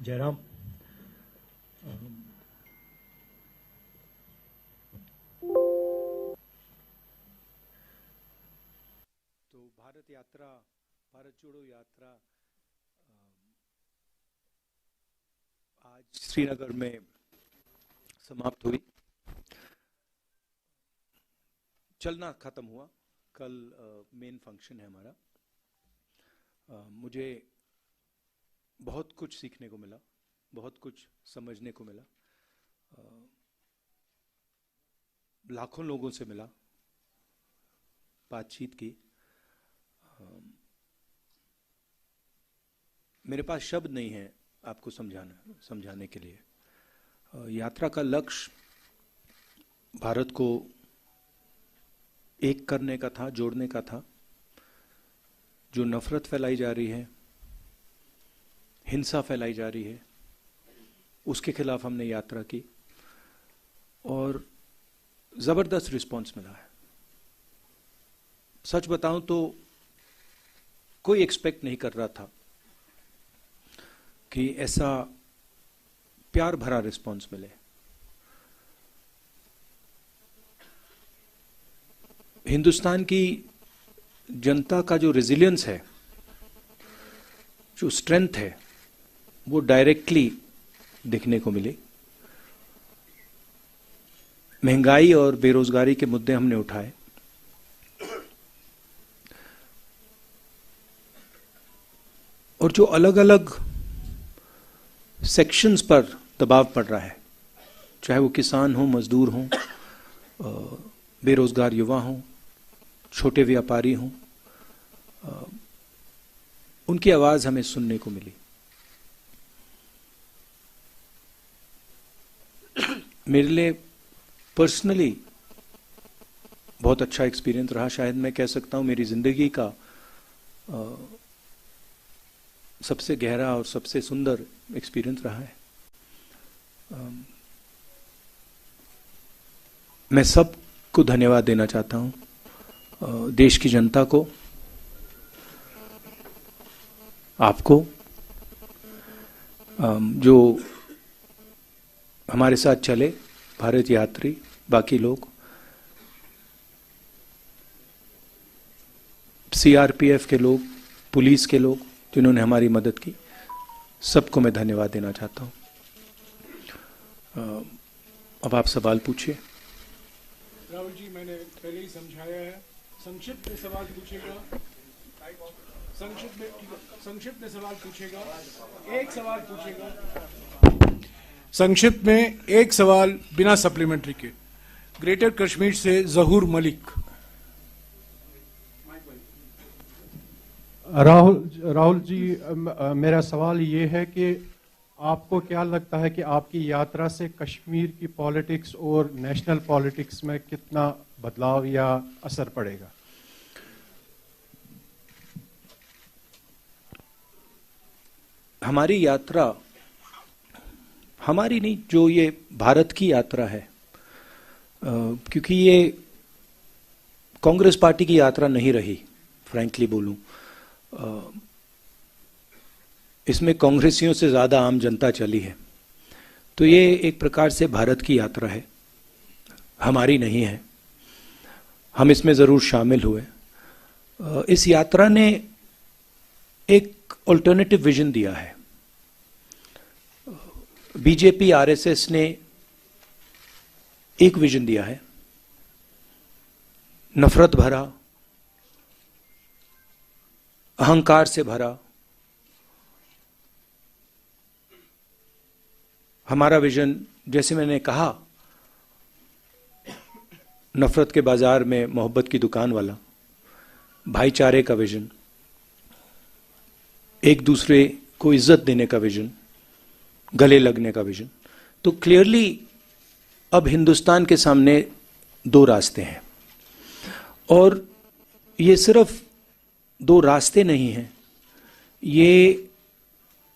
जयराम, तो भारत यात्रा, भारत जोड़ो यात्रा आज श्रीनगर में समाप्त हुई। चलना खत्म हुआ। कल मेन फंक्शन है हमारा। मुझे बहुत कुछ सीखने को मिला, बहुत कुछ समझने को मिला। लाखों लोगों से मिला, बातचीत की। मेरे पास शब्द नहीं है आपको समझाने के लिए। यात्रा का लक्ष्य भारत को एक करने का था, जोड़ने का था। जो नफरत फैलाई जा रही है, हिंसा फैलाई जा रही है, उसके खिलाफ हमने यात्रा की और जबरदस्त रिस्पांस मिला है। सच बताऊं तो कोई एक्सपेक्ट नहीं कर रहा था कि ऐसा प्यार भरा रिस्पांस मिले। हिंदुस्तान की जनता का जो रेजिलियंस है, जो स्ट्रेंथ है, वो डायरेक्टली दिखने को मिली। महंगाई और बेरोजगारी के मुद्दे हमने उठाए। और जो अलग अलग सेक्शंस पर दबाव पड़ रहा है, चाहे वो किसान हो, मजदूर हो, बेरोजगार युवा हो, छोटे व्यापारी हों, उनकी आवाज हमें सुनने को मिली। मेरे लिए पर्सनली बहुत अच्छा एक्सपीरियंस रहा। शायद मैं कह सकता हूं मेरी जिंदगी का सबसे गहरा और सबसे सुंदर एक्सपीरियंस रहा है। मैं सबको धन्यवाद देना चाहता हूं, देश की जनता को, आपको, जो हमारे साथ चले, भारत यात्री, बाकी लोग, सीआरपीएफ के लोग, पुलिस के लोग जिन्होंने हमारी मदद की, सबको मैं धन्यवाद देना चाहता हूं। अब आप सवाल पूछिए। राहुल जी, मैंने पहले ही समझाया है, संक्षिप्त में सवाल पूछेगा, संक्षिप्त में सवाल पूछेगा, एक सवाल पूछेगा, संक्षिप्त में एक सवाल बिना सप्लीमेंट्री के। ग्रेटर कश्मीर से जहूर मलिक। राहुल जी, मेरा सवाल ये है कि आपको क्या लगता है कि आपकी यात्रा से कश्मीर की पॉलिटिक्स और नेशनल पॉलिटिक्स में कितना बदलाव या असर पड़ेगा? हमारी यात्रा, हमारी नहीं, जो ये भारत की यात्रा है, क्योंकि ये कांग्रेस पार्टी की यात्रा नहीं रही, फ्रैंकली बोलूं, इसमें कांग्रेसियों से ज्यादा आम जनता चली है। तो ये एक प्रकार से भारत की यात्रा है, हमारी नहीं है। हम इसमें जरूर शामिल हुए। इस यात्रा ने एक अल्टरनेटिव विजन दिया है। बीजेपी, आरएसएस ने एक विजन दिया है, नफरत भरा, अहंकार से भरा। हमारा विजन, जैसे मैंने कहा, नफरत के बाजार में मोहब्बत की दुकान वाला, भाईचारे का विजन, एक दूसरे को इज्जत देने का विजन, गले लगने का विजन। तो क्लियरली अब हिंदुस्तान के सामने दो रास्ते हैं, और ये सिर्फ दो रास्ते नहीं हैं, ये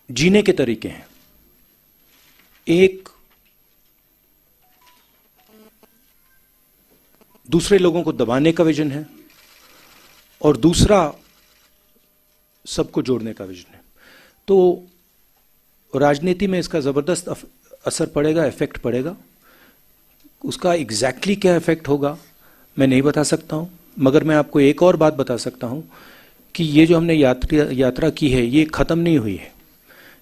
जीने के तरीके हैं। एक दूसरे लोगों को दबाने का विजन है और दूसरा सबको जोड़ने का विजन है। तो राजनीति में इसका ज़बरदस्त असर पड़ेगा, इफेक्ट पड़ेगा। उसका एग्जैक्टली क्या इफेक्ट होगा मैं नहीं बता सकता हूँ, मगर मैं आपको एक और बात बता सकता हूँ कि ये जो हमने यात्रा की है ये ख़त्म नहीं हुई है।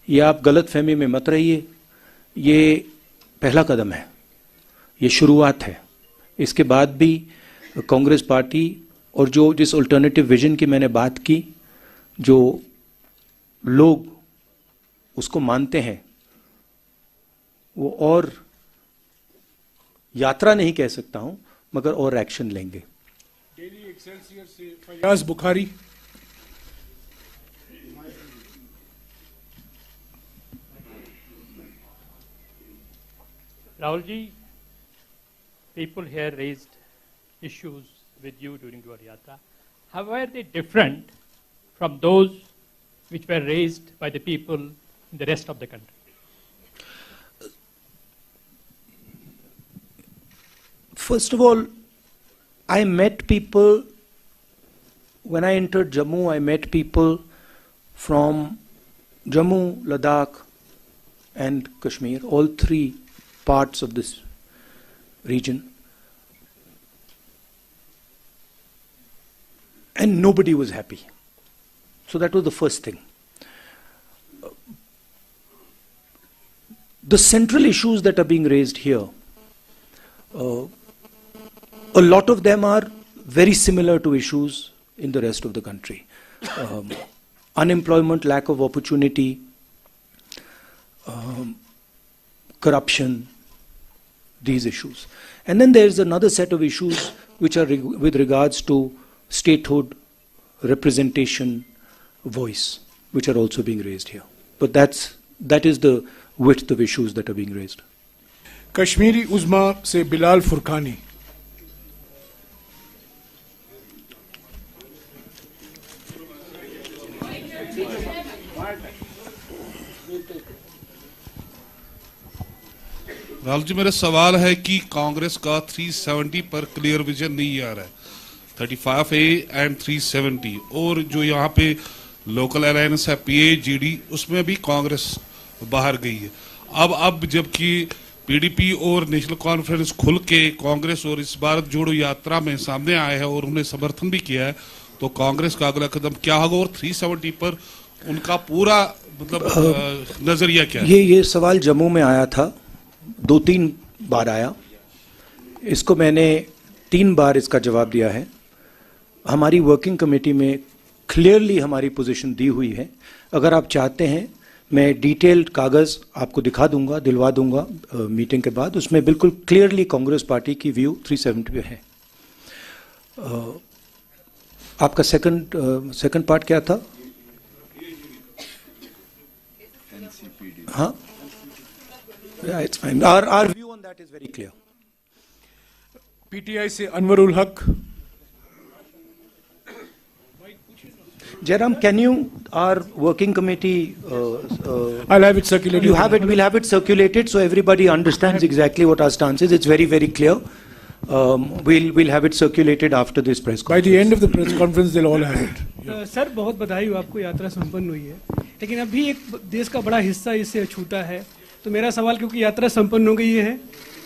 ये आप गलत फहमी में मत रहिए, ये पहला कदम है, ये शुरुआत है। इसके बाद भी कांग्रेस पार्टी और जिस अल्टरनेटिव विजन की मैंने बात की, जो लोग उसको मानते हैं, वो और यात्रा नहीं कह सकता हूं मगर और एक्शन लेंगे। डेली एक्सेलसियर से Fayaz Bukhari. Rahul ji, people here raised issues with you during your yatra. How were they different from those which were raised by the people in the rest of the country? First of all, I met people, when I entered Jammu, I met people from Jammu, Ladakh and Kashmir, all three parts of this region. And nobody was happy. So that was the first thing. The central issues that are being raised here, a lot of them are very similar to issues in the rest of the country. Unemployment, lack of opportunity, corruption, these issues. And then there's another set of issues which are with regards to statehood, representation, voice, which are also being raised here. But that is the width of issues that are being raised. Kashmiri उज़्मा से बिलाल फुरकानी। राहुल जी, मेरा सवाल है कि कांग्रेस का 370 पर clear vision नहीं आ रहा है, 35A एंड 370, और जो यहाँ पे लोकल अलायंस है PAGD, उसमें भी कांग्रेस बाहर गई है। अब जबकि PDP और नेशनल कॉन्फ्रेंस खुल के कांग्रेस और इस भारत जोड़ो यात्रा में सामने आए हैं और उन्हें समर्थन भी किया है, तो कांग्रेस का अगला कदम क्या होगा और 370 पर उनका पूरा मतलब नजरिया क्या है? ये सवाल जम्मू में आया था, 2-3 बार आया। इसको मैंने 3 बार इसका जवाब दिया है। हमारी वर्किंग कमेटी में क्लियरली हमारी पोजीशन दी हुई है। अगर आप चाहते हैं मैं डिटेल्ड कागज़ आपको दिखा दूंगा, दिलवा दूंगा मीटिंग के बाद। उसमें बिल्कुल क्लियरली कांग्रेस पार्टी की व्यू 370 पे है। आपका सेकंड पार्ट क्या था? हाँ, it's fine. Our view on that is very clear. PTI से अनवरुल हक। Jairam, can you, our working committee, I'll have it circulated. You have it, we'll have it circulated so everybody understands exactly what our stance is. It's very, very clear. We'll have it circulated after this press conference. By the end of the press conference, they'll all have it. Sir, बहुत बधाई हो, आपको यात्रा संपन्न हुई है, लेकिन अभी एक देश का बड़ा हिस्सा इससे छूटा है। तो मेरा सवाल, क्योंकि यात्रा संपन्न हो गई है,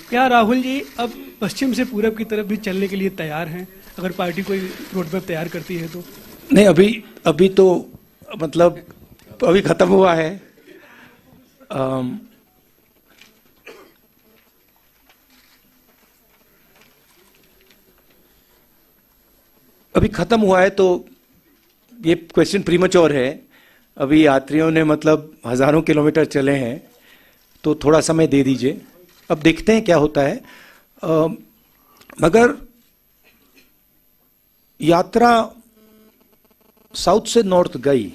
क्या राहुल जी अब पश्चिम से पूरब की तरफ भी चलने के लिए तैयार हैं, अगर पार्टी कोई रोड मैप तैयार करती है तो? नहीं, अभी तो मतलब अभी खत्म हुआ है। अभी खत्म हुआ है तो ये क्वेश्चन प्रीमच्योर है। अभी यात्रियों ने मतलब हजारों किलोमीटर चले हैं, तो थोड़ा समय दे दीजिए, अब देखते हैं क्या होता है। मगर यात्रा साउथ से नॉर्थ गई,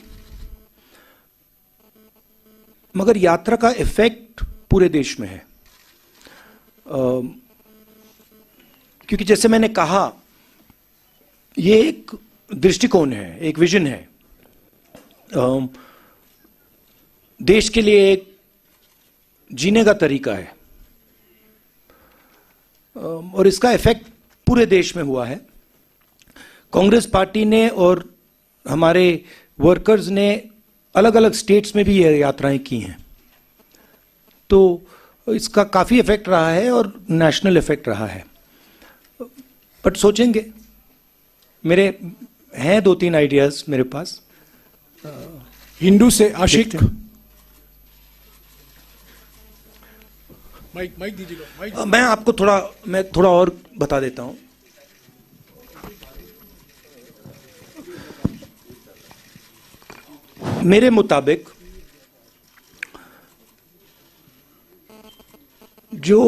मगर यात्रा का इफेक्ट पूरे देश में है। क्योंकि जैसे मैंने कहा, ये एक दृष्टिकोण है, एक विजन है, देश के लिए एक जीने का तरीका है, और इसका इफेक्ट पूरे देश में हुआ है। कांग्रेस पार्टी ने और हमारे वर्कर्स ने अलग अलग स्टेट्स में भी ये यात्राएं की हैं। तो इसका काफ़ी इफेक्ट रहा है और नेशनल इफेक्ट रहा है। बट सोचेंगे, मेरे हैं 2-3 आइडियाज मेरे पास। हिंदू से आशिक। माइक दीजिएगा, माइक। मैं थोड़ा और बता देता हूं। मेरे मुताबिक जो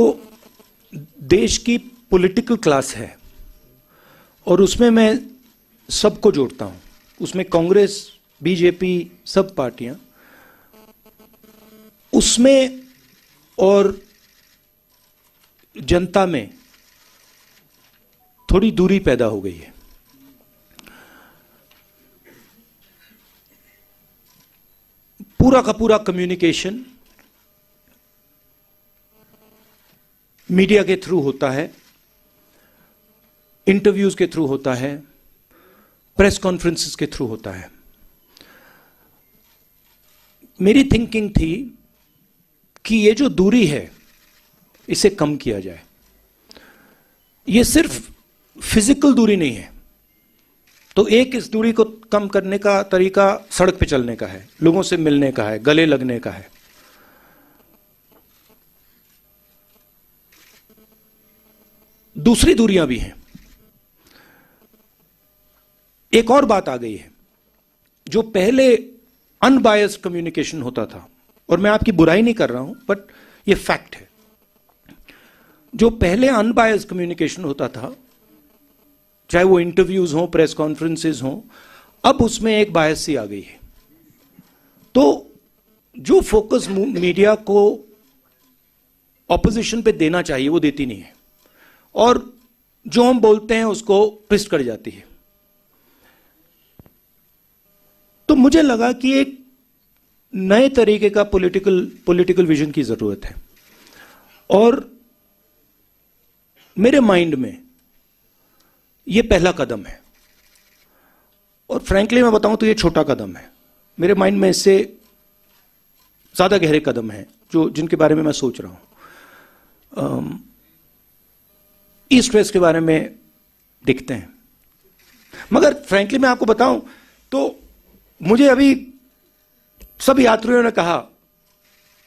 देश की पॉलिटिकल क्लास है, और उसमें मैं सबको जोड़ता हूं, उसमें कांग्रेस, बीजेपी, सब पार्टियां, उसमें और जनता में थोड़ी दूरी पैदा हो गई है। पूरा का पूरा कम्युनिकेशन मीडिया के थ्रू होता है, इंटरव्यूज के थ्रू होता है, प्रेस कॉन्फ्रेंसेस के थ्रू होता है। मेरी थिंकिंग थी कि ये जो दूरी है इसे कम किया जाए। ये सिर्फ फिजिकल दूरी नहीं है, तो एक इस दूरी को कम करने का तरीका सड़क पे चलने का है, लोगों से मिलने का है, गले लगने का है। दूसरी दूरियां भी हैं। एक और बात आ गई है, जो पहले अनबायस्ड कम्युनिकेशन होता था, और मैं आपकी बुराई नहीं कर रहा हूं, बट ये फैक्ट है। जो पहले अनबायस्ड कम्युनिकेशन होता था, चाहे वो इंटरव्यूज हों, प्रेस कॉन्फ्रेंसेस हों, अब उसमें एक बायस सी आ गई है। तो जो फोकस मीडिया को ऑपोजिशन पे देना चाहिए वो देती नहीं है, और जो हम बोलते हैं उसको ट्विस्ट कर जाती है। तो मुझे लगा कि एक नए तरीके का पॉलिटिकल विजन की जरूरत है, और मेरे माइंड में ये पहला कदम है। और फ्रैंकली मैं बताऊं तो ये छोटा कदम है। मेरे माइंड में इससे ज्यादा गहरे कदम हैं जो जिनके बारे में मैं सोच रहा हूं। ईस्ट वेस्ट के बारे में दिखते हैं, मगर फ्रैंकली मैं आपको बताऊं तो मुझे अभी सब यात्रियों ने कहा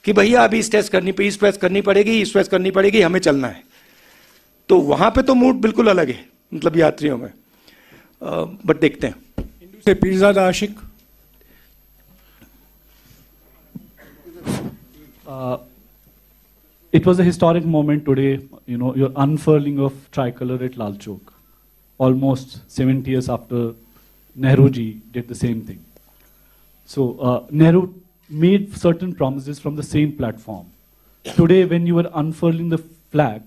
कि भैया अभी ईस्ट वेस्ट करनी पड़ेगी, हमें चलना है। तो वहां पे तो मूड बिल्कुल अलग है, मतलब यात्रियों में। बट देखते हैं। हिंदू से पीरजादा आशिक। It was a historic moment today, your unfurling of tricolor at Lal Chowk, almost 70 years after Nehru ji did the same thing. So Nehru made certain promises from the same platform. Today, when you are unfurling the flag,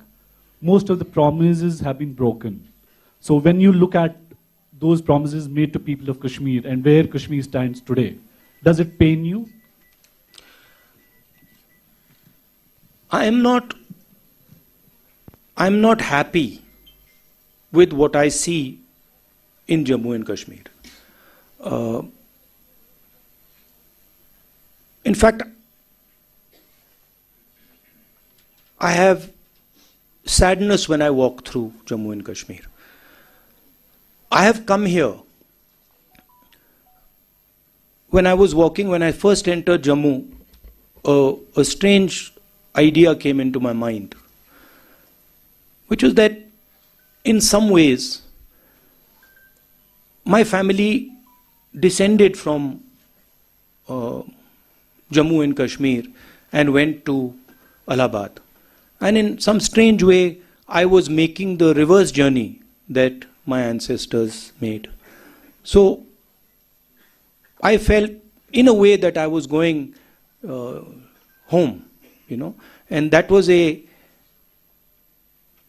most of the promises have been broken. So when you look at those promises made to people of Kashmir and where Kashmir stands today, does it pain you? I'm not happy with what I see in Jammu and Kashmir. In fact, I have sadness when I walk through Jammu and Kashmir. I have come here. When I was walking, when I first entered Jammu, a strange idea came into my mind, which was that in some ways my family descended from Jammu and Kashmir and went to Allahabad. And in some strange way, I was making the reverse journey that my ancestors made. So I felt in a way that I was going home, and that was a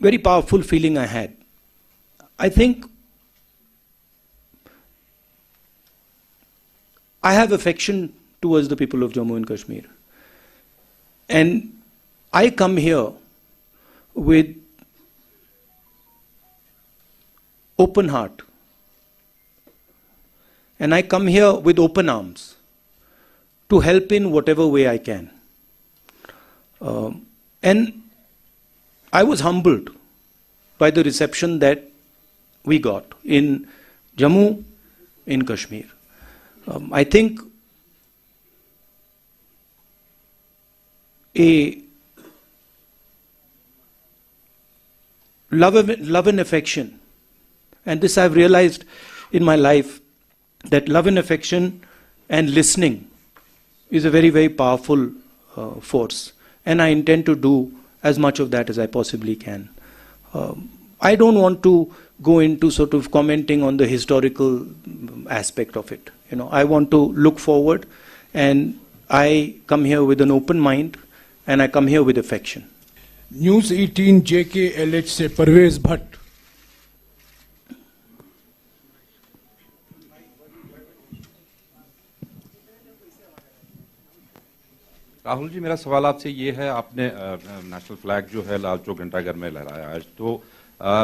very powerful feeling I had. I think I have affection towards the people of Jammu and Kashmir. And I come here with open heart. And I come here with open arms to help in whatever way I can. And I was humbled by the reception that we got in Jammu, in Kashmir. I think a love and affection, and this I've realized in my life, that love and affection and listening is a very, very powerful force, and I intend to do as much of that as I possibly can. I don't want to go into sort of commenting on the historical aspect of it. You know, I want to look forward, and I come here with an open mind, and I come here with affection. News 18 JKLH से परवेज भट्ट। राहुल जी, मेरा सवाल आपसे ये है, आपने national flag जो है लाल चौक घंटाघर में लहराया आज, तो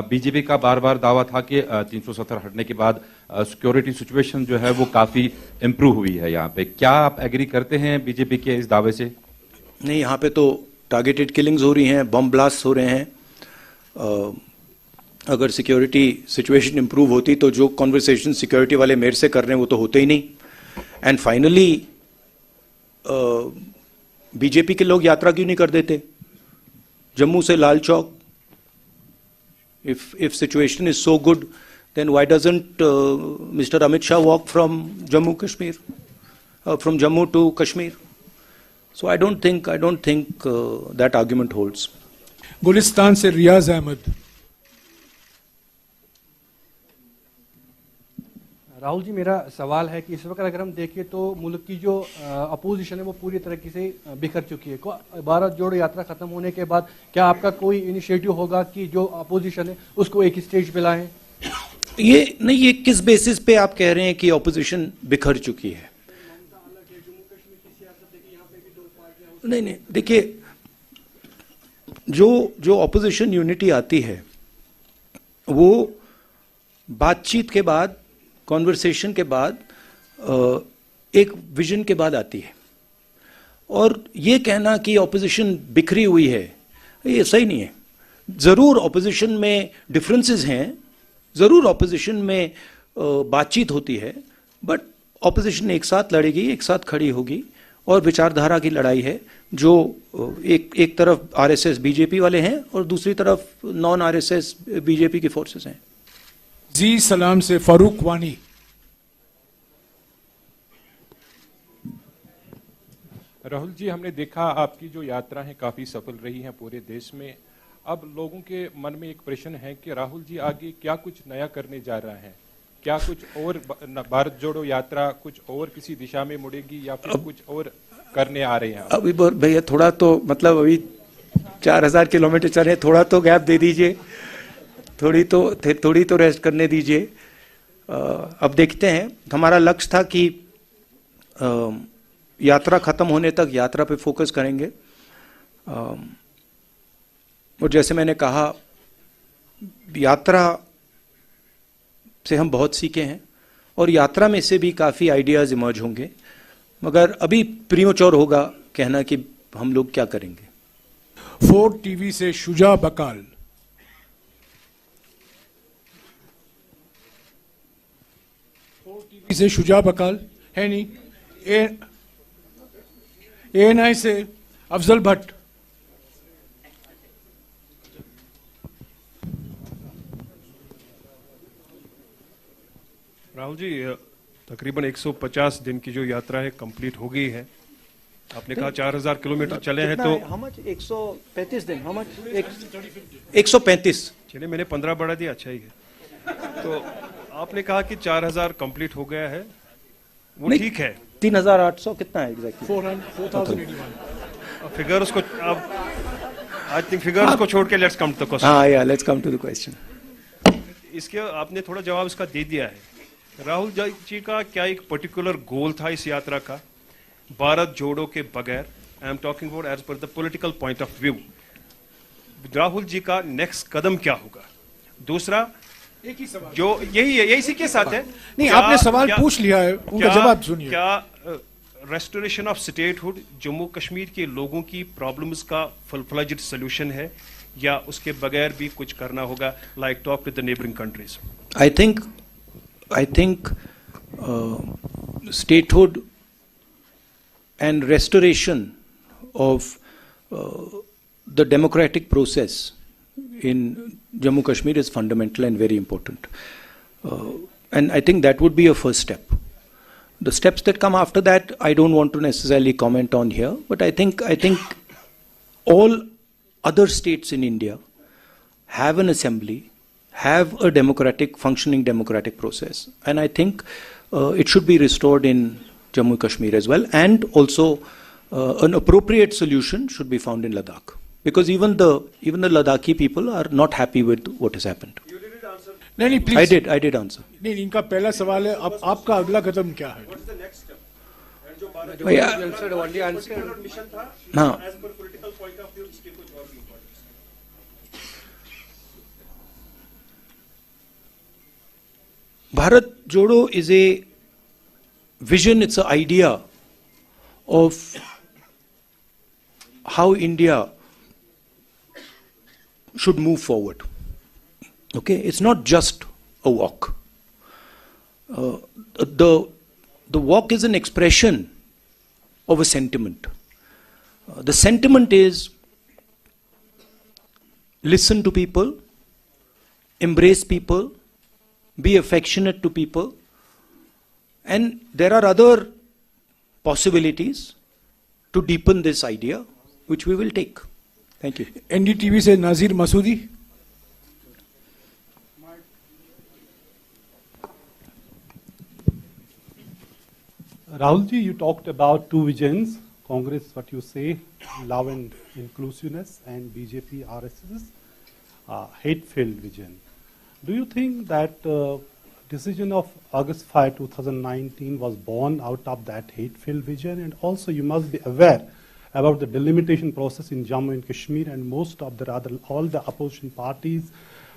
बीजेपी का बार बार दावा था कि 370 हटने के बाद सिक्योरिटी सिचुएशन जो है वो काफी इम्प्रूव हुई है यहाँ पे। क्या आप एग्री करते हैं बीजेपी के इस दावे से? नहीं, यहाँ पे तो टारगेटेड किलिंग्स हो रही हैं, बम ब्लास्ट हो रहे हैं। अगर सिक्योरिटी सिचुएशन इम्प्रूव होती तो जो कॉन्वर्सेशन सिक्योरिटी वाले मेरे से कर रहे हैं वो तो होते ही नहीं। एंड फाइनली बीजेपी के लोग यात्रा क्यों नहीं कर देते जम्मू से Lal Chowk? If situation is so good, then why doesn't Mr. Amit Shah walk from Jammu Kashmir, from Jammu to Kashmir? So I don't think that argument holds. Gulistan से रियाज अहमद। राहुल जी, मेरा सवाल है कि इस वक्त अगर हम देखें तो मुल्क की जो अपोजिशन है वो पूरी तरीके से बिखर चुकी है। भारत जोड़ो यात्रा खत्म होने के बाद क्या आपका कोई इनिशिएटिव होगा कि जो अपोजिशन है उसको एक स्टेज पे लाएं? ये किस बेसिस पे आप कह रहे हैं कि अपोजिशन बिखर चुकी है? नहीं, देखिए, जो अपोजिशन यूनिटी आती है वो बातचीत के बाद, कॉन्वर्सेशन के बाद, एक विजन के बाद आती है। और ये कहना कि ऑपोजिशन बिखरी हुई है, ये सही नहीं है। ज़रूर ऑपोजिशन में डिफरेंसेस हैं, ज़रूर ऑपोजिशन में बातचीत होती है, बट ऑपोजिशन एक साथ लड़ेगी, एक साथ खड़ी होगी, और विचारधारा की लड़ाई है जो एक तरफ आरएसएस बीजेपी वाले हैं और दूसरी तरफ नॉन आरएसएस बीजेपी की फोर्सेस हैं। जी सलाम से फारूक वानी। राहुल जी, हमने देखा आपकी जो यात्रा है काफी सफल रही है पूरे देश में। अब लोगों के मन में एक प्रश्न है कि राहुल जी आगे क्या कुछ नया करने जा रहा है? क्या कुछ और भारत जोड़ो यात्रा कुछ और किसी दिशा में मुड़ेगी या फिर कुछ और करने आ रहे हैं? अभी भैया थोड़ा तो मतलब अभी 4000 किलोमीटर चले, थोड़ा तो गैप दे दीजिए, थोड़ी तो रेस्ट करने दीजिए। अब देखते हैं। हमारा लक्ष्य था कि यात्रा खत्म होने तक यात्रा पे फोकस करेंगे, और जैसे मैंने कहा यात्रा से हम बहुत सीखे हैं और यात्रा में से भी काफ़ी आइडियाज़ इमर्ज होंगे, मगर अभी प्रीमोच्योर होगा कहना कि हम लोग क्या करेंगे। 4 TV से शुजा बकाल। TV से शुजा बकाल है नहीं। ANI से अफजल भट्ट। राहुल जी, तकरीबन 150 दिन की जो यात्रा है कंप्लीट हो गई है। आपने कहा 4000 किलोमीटर चले हैं, तो 135 दिन, 135। चलिए, मैंने 15 बढ़ा दिया, अच्छा ही है। तो आपने कहा कि 4000 कंप्लीट हो गया है, वो ठीक है। 3800 कितना है एग्जैक्टली? 4081। फिगर्स को अब आई थिंक फिगर्स को छोड़ के let's come to the question. हाँ या let's come to the question. इसके आपने थोड़ा जवाब इसका दे दिया है। राहुल जी का क्या एक पर्टिकुलर गोल था इस यात्रा का भारत जोड़ो के बगैर? I am talking about as per the political point of view. Rahul ji का नेक्स्ट कदम क्या होगा? दूसरा, एक ही सवाल जो यही है, यही इसी के साथ है। नहीं, आपने सवाल पूछ लिया है, उनका जवाब सुनिए। क्या restoration of statehood Jammu Kashmir के लोगों की प्रॉब्लम्स का फुल फ्लेज्ड सोल्यूशन है या उसके बगैर भी कुछ करना होगा, like talk with the neighbouring countries? I think statehood and restoration of the democratic process in Jammu Kashmir is fundamental and very important. And I think that would be a first step. The steps that come after that, I don't want to necessarily comment on here, but I think all other states in India have an assembly, have a functioning democratic process, and I think it should be restored in Jammu Kashmir as well, and also an appropriate solution should be found in Ladakh, because even the Ladakhi people are not happy with what has happened. नहीं please, I did answer. नहीं, इनका पहला सवाल है, अब आपका अगला कदम क्या है? हाँ, Bharat Jodo is a vision, it's an idea of how India should move forward. Okay, it's not just a walk. The walk is an expression of a sentiment. The sentiment is listen to people, embrace people, be affectionate to people, and there are other possibilities to deepen this idea, which we will take. Thank you. NDTV से नाजिर Masoodi. Rahul ji, you talked about two visions, Congress, what you say, love and inclusiveness, and BJP, RSS, hate-filled vision. Do you think that decision of August 5, 2019 was born out of that hate-filled vision? And also you must be aware about the delimitation process in Jammu and Kashmir, and most of all the opposition parties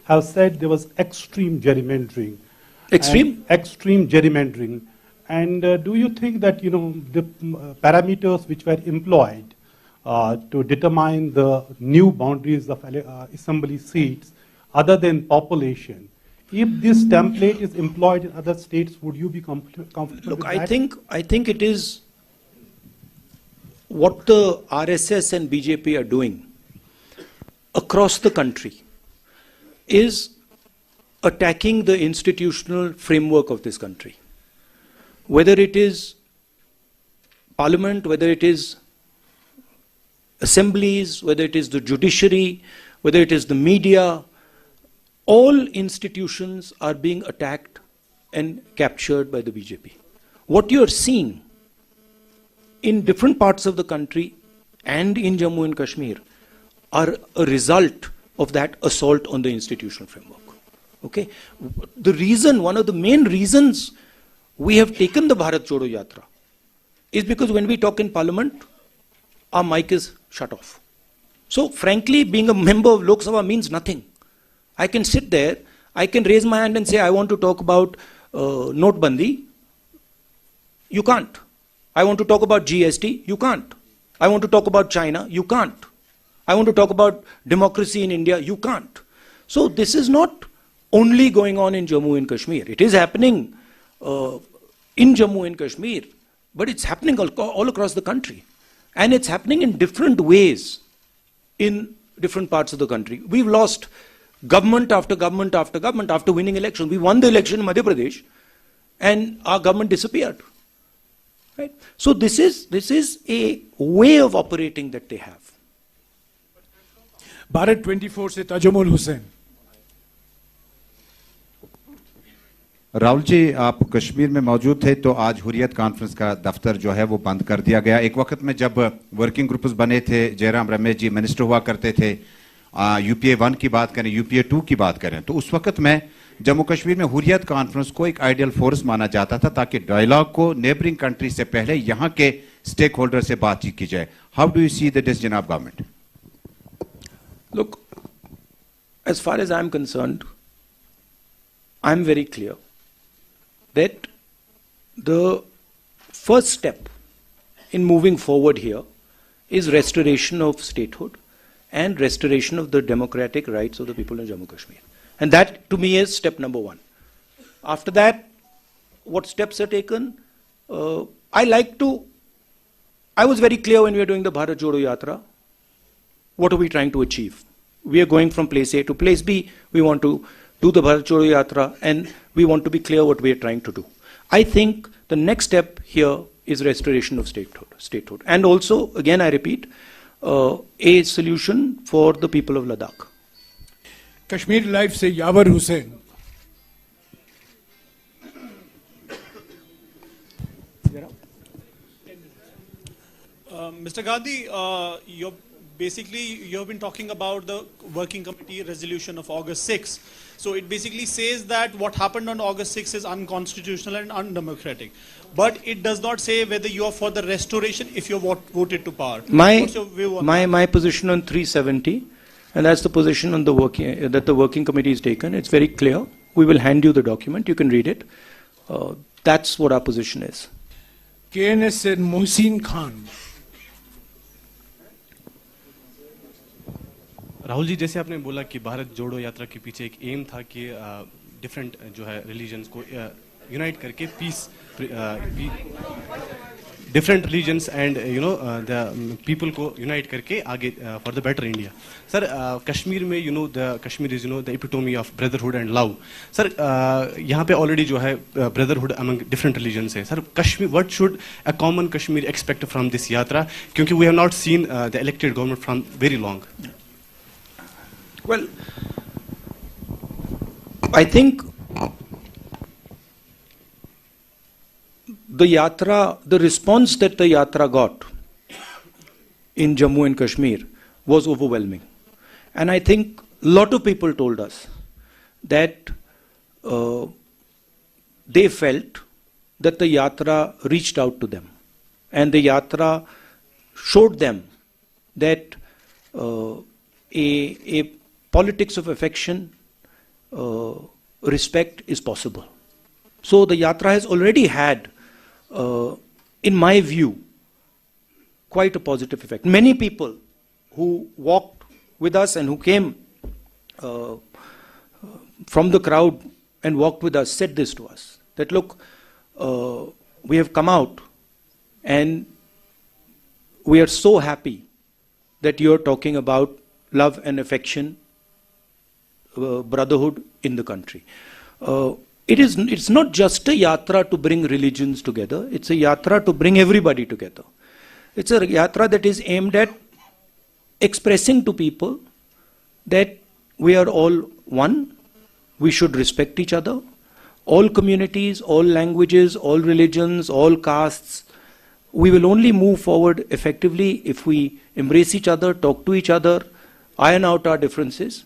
have said there was extreme gerrymandering. Extreme gerrymandering. And do you think that, the parameters which were employed to determine the new boundaries of assembly seats, other than population, if this template is employed in other states, would you be comfortable with that? I think it is what the RSS and BJP are doing across the country is attacking the institutional framework of this country. Whether it is parliament, whether it is assemblies, whether it is the judiciary, whether it is the media, all institutions are being attacked and captured by the BJP. What you are seeing in different parts of the country and in Jammu and Kashmir are a result of that assault on the institutional framework. Okay? One of the main reasons we have taken the Bharat Jodo Yatra is because when we talk in parliament, our mic is shut off. So frankly, being a member of Lok Sabha means nothing. I can sit there, I can raise my hand and say, I want to talk about Notbandi. You can't. I want to talk about GST. You can't. I want to talk about China. You can't. I want to talk about democracy in India. You can't. So this is not only going on in Jammu and Kashmir. It is happening in Jammu and Kashmir, but it's happening all across the country. And it's happening in different ways in different parts of the country. We've lost government after government after government after winning election. We won the election in Madhya Pradesh and our government disappeared. Right? So this is a way of operating that they have. Bharat 24 से ताजुमुल हुसैन. राहुल जी, आप कश्मीर में मौजूद थे तो आज Hurriyat conference का दफ्तर जो है वो बंद कर दिया गया. एक वक्त में जब वर्किंग ग्रुप्स बने थे, जयराम रमेश जी मिनिस्टर हुआ करते थे, यूपीए 1 की बात करें, यूपीए 2 की बात करें, तो उस वक्त में जम्मू कश्मीर में हुर्रियत कॉन्फ्रेंस को एक आइडियल फोर्स माना जाता था ताकि डायलॉग को नेबरिंग कंट्री से पहले यहाँ के स्टेक होल्डर से बातचीत की जाए. How do you see the decision of government? Look, as far as I'm concerned, I'm very clear that the first step in moving forward here is restoration of statehood and restoration of the democratic rights of the people in Jammu Kashmir. And that, to me, is step number one. After that, what steps are taken? I was very clear when we were doing the Bharat Jodo Yatra. What are we trying to achieve? We are going from place A to place B. We want to do the Bharat Jodo Yatra, and we want to be clear what we are trying to do. I think the next step here is restoration of statehood. And also, again, I repeat, a solution for the people of Ladakh. Kashmir live से यावर Hussain. Mr. Gandhi, you have been talking about the working committee resolution of August 6. So it basically says that what happened on August 6 is unconstitutional and undemocratic. But it does not say whether you are for the restoration if you voted to power. What's your view on that? My position on 370, and that's the position on the working committee has taken. It's very clear. We will hand you the document. You can read it. That's what our position is. KNS से मोहसिन खान. राहुल जी, जैसे आपने बोला कि भारत जोड़ो यात्रा के पीछे एक एम था कि डिफरेंट जो है रिलीजन्स को यूनाइट करके peace, different religions and the people को यूनाइट करके आगे for the better India. Sir, Kashmir में the Kashmir is the epitome of brotherhood and love. Sir, यहाँ पे ऑलरेडी जो है ब्रदरहुड अमंग डिफरेंट रिलीजन्स है. Sir, Kashmir, what should a common Kashmir expect from this yatra, क्योंकि we have not seen the elected government from very long. Well, I think the response that the yatra got in Jammu and Kashmir was overwhelming. And I think a lot of people told us that they felt that the yatra reached out to them. And the yatra showed them that a politics of affection, respect is possible. So the yatra has already had, in my view, quite a positive effect. Many people who walked with us and who came from the crowd and walked with us said this to us, that look, we have come out and we are so happy that you are talking about love and affection, brotherhood in the country. It's not just a yatra to bring religions together, it's a yatra to bring everybody together. It's a yatra that is aimed at expressing to people that we are all one, we should respect each other, all communities, all languages, all religions, all castes. We will only move forward effectively if we embrace each other, talk to each other, iron out our differences,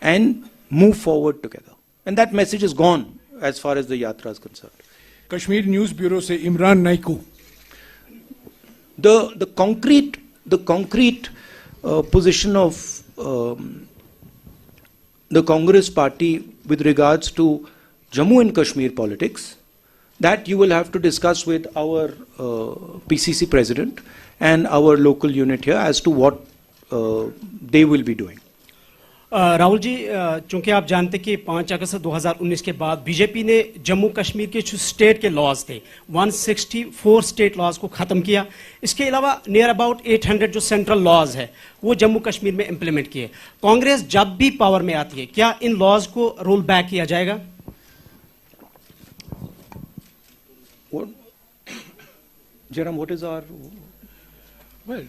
and move forward together. And that message is gone as far as the yatra is concerned. Kashmir News Bureau se Imran Naiku. The concrete position of the Congress party with regards to Jammu and Kashmir politics, that you will have to discuss with our PCC president and our local unit here as to what they will be doing. Rahul ji, चूंकि आप जानते कि 5 अगस्त 2019 के बाद BJP ने जम्मू कश्मीर के जो state के लॉज थे 164 स्टेट लॉज को खत्म किया. इसके अलावा नियर अबाउट 800 जो सेंट्रल लॉज है वो जम्मू कश्मीर में इंप्लीमेंट किए. कांग्रेस जब भी पावर में आती है, क्या इन लॉज को रोल बैक किया जाएगा? Jairam, what is our... Well,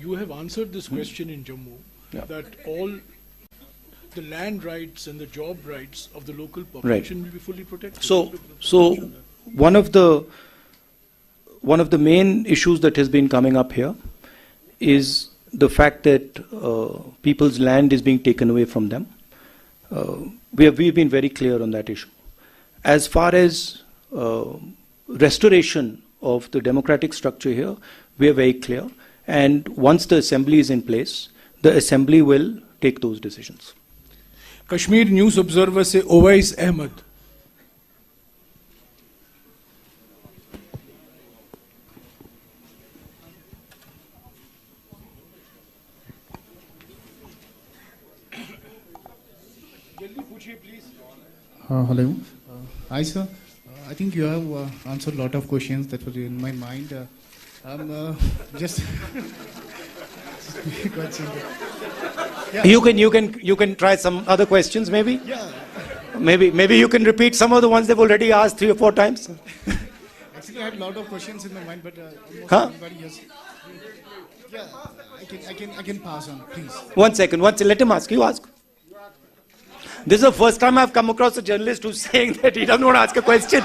you have answered this question in Jammu, that all the land rights and the job rights of the local population will be fully protected. So one of the main issues that has been coming up here is the fact that people's land is being taken away from them. We've been very clear on that issue. As far as restoration of the democratic structure here, we are very clear. And once the assembly is in place, the assembly will take those decisions. Kashmir News Observer से Owais Ahmed. Hello. Hi, sir. I think you have answered a lot of questions that were in my mind. I'm just quite simple. Yeah. You can try some other questions, maybe. Yeah. Maybe you can repeat some of the ones they've already asked 3 or 4 times. Actually, I had a lot of questions in my mind, but almost Huh? everybody has. Yeah, I can pass on, please. One second. Let him ask. You ask. This is the first time I've come across a journalist who's saying that he doesn't want to ask a question.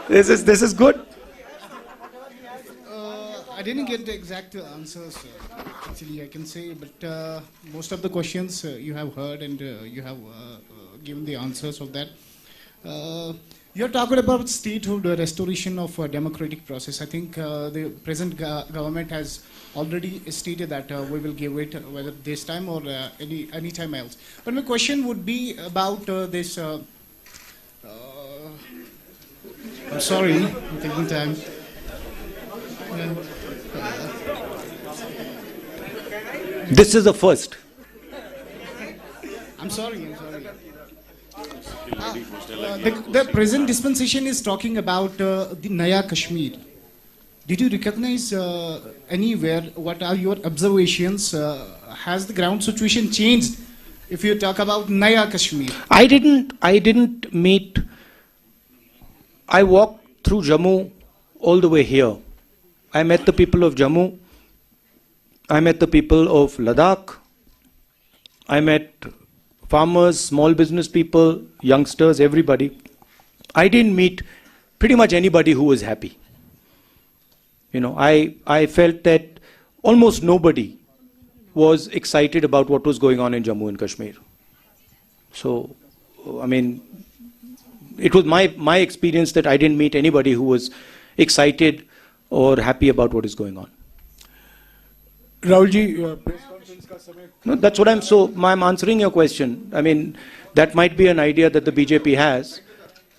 This is good. I didn't get the exact answers, actually, I can say, but most of the questions you have heard and you have given the answers of that. You're talking about statehood, restoration of democratic process. I think the present government has already stated that we will give it, whether this time or any time else. But my question would be about this. I'm sorry, I'm taking time. This is the first. I'm sorry. The present dispensation is talking about the Naya Kashmir. Did you recognize anywhere? What are your observations? Has the ground situation changed? If you talk about Naya Kashmir, I didn't meet. I walked through Jammu all the way here. I met the people of Jammu. I met the people of Ladakh. I met farmers, small business people, youngsters, everybody. I didn't meet pretty much anybody who was happy. I felt that almost nobody was excited about what was going on in Jammu and Kashmir. So, I mean, it was my experience that I didn't meet anybody who was excited or happy about what is going on. Rahul ji, press conference ka samay. No, that's what I'm answering your question. I mean, that might be an idea that the BJP has,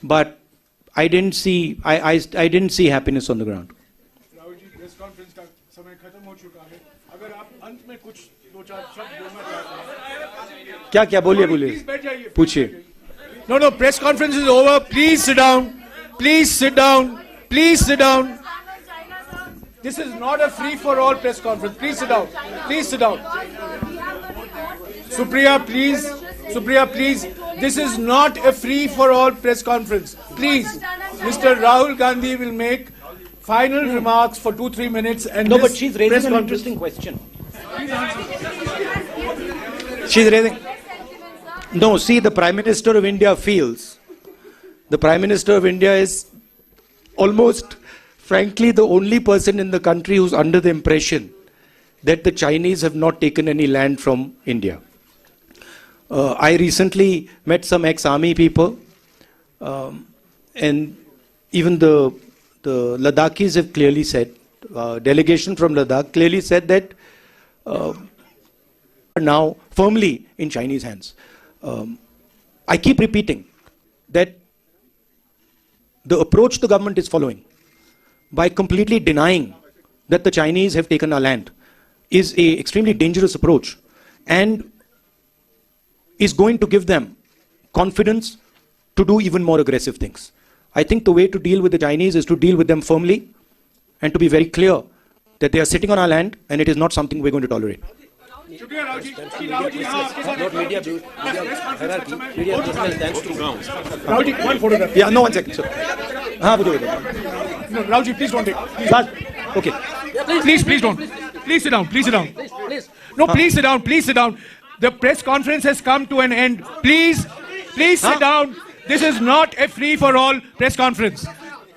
but I didn't see happiness on the ground. Rahul ji, press conference ka samay khatam ho chuka hai. Agar aap ant mein kuch do char shabd bolna chahte hain. क्या बोलिए पूछिए. No, press conference is over. Please sit down. Please sit down. Please sit down. This is not a free-for-all press conference. Please sit down. Please sit down. Supriya, please. Supriya, please. This is not a free-for-all press conference. Please. Mr. Rahul Gandhi will make final remarks for 2-3 minutes. And no, but she's raising an interesting question. She's raising. No, see, the Prime Minister of India feels. The Prime Minister of India is almost, frankly, the only person in the country who's under the impression that the Chinese have not taken any land from India. I recently met some ex-army people, and even the Ladakhis have clearly said, delegation from Ladakh clearly said that are now firmly in Chinese hands. I keep repeating that the approach the government is following by completely denying that the Chinese have taken our land is an extremely dangerous approach and is going to give them confidence to do even more aggressive things. I think the way to deal with the Chinese is to deal with them firmly and to be very clear that they are sitting on our land and it is not something we're going to tolerate. Yeah, no, 1 second. No, Rahul, please don't take. Okay. Please don't. Please sit down. Please sit down. No, please sit down. Please sit down. The press conference has come to an end. Please sit down. This is not a free-for-all press conference.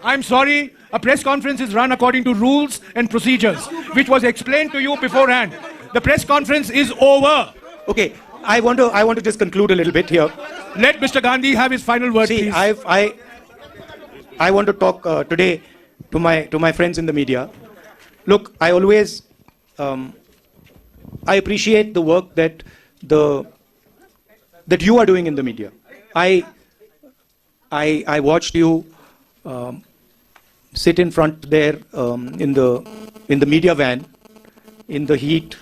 I'm sorry. A press conference is run according to rules and procedures, which was explained to you beforehand. The press conference is over. Okay, I want to just conclude a little bit here. Let Mr. Gandhi have his final word, See, please. I want to talk today to my friends in the media. Look, I always I appreciate the work that you are doing in the media. I watched you sit in front there in the media van in the heat,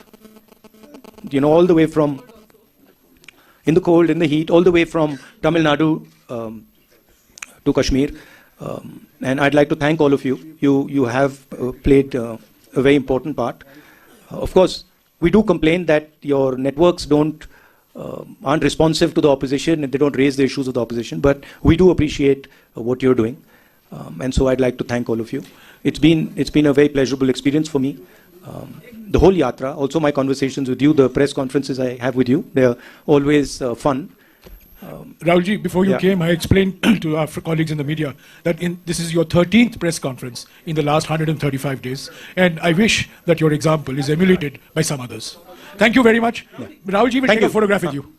all the way from in the cold, in the heat, all the way from Tamil Nadu to Kashmir. And I'd like to thank all of you. You have played a very important part. Of course, we do complain that your networks aren't responsive to the opposition and they don't raise the issues of the opposition, but we do appreciate what you're doing. And so I'd like to thank all of you. It's been a very pleasurable experience for me. The whole yatra, also my conversations with you, the press conferences I have with you, they're always fun. Rahulji, before you came, I explained to our colleagues in the media that this is your 13th press conference in the last 135 days, and I wish that your example is emulated by some others. Thank you very much. Rahulji will take a photograph with you.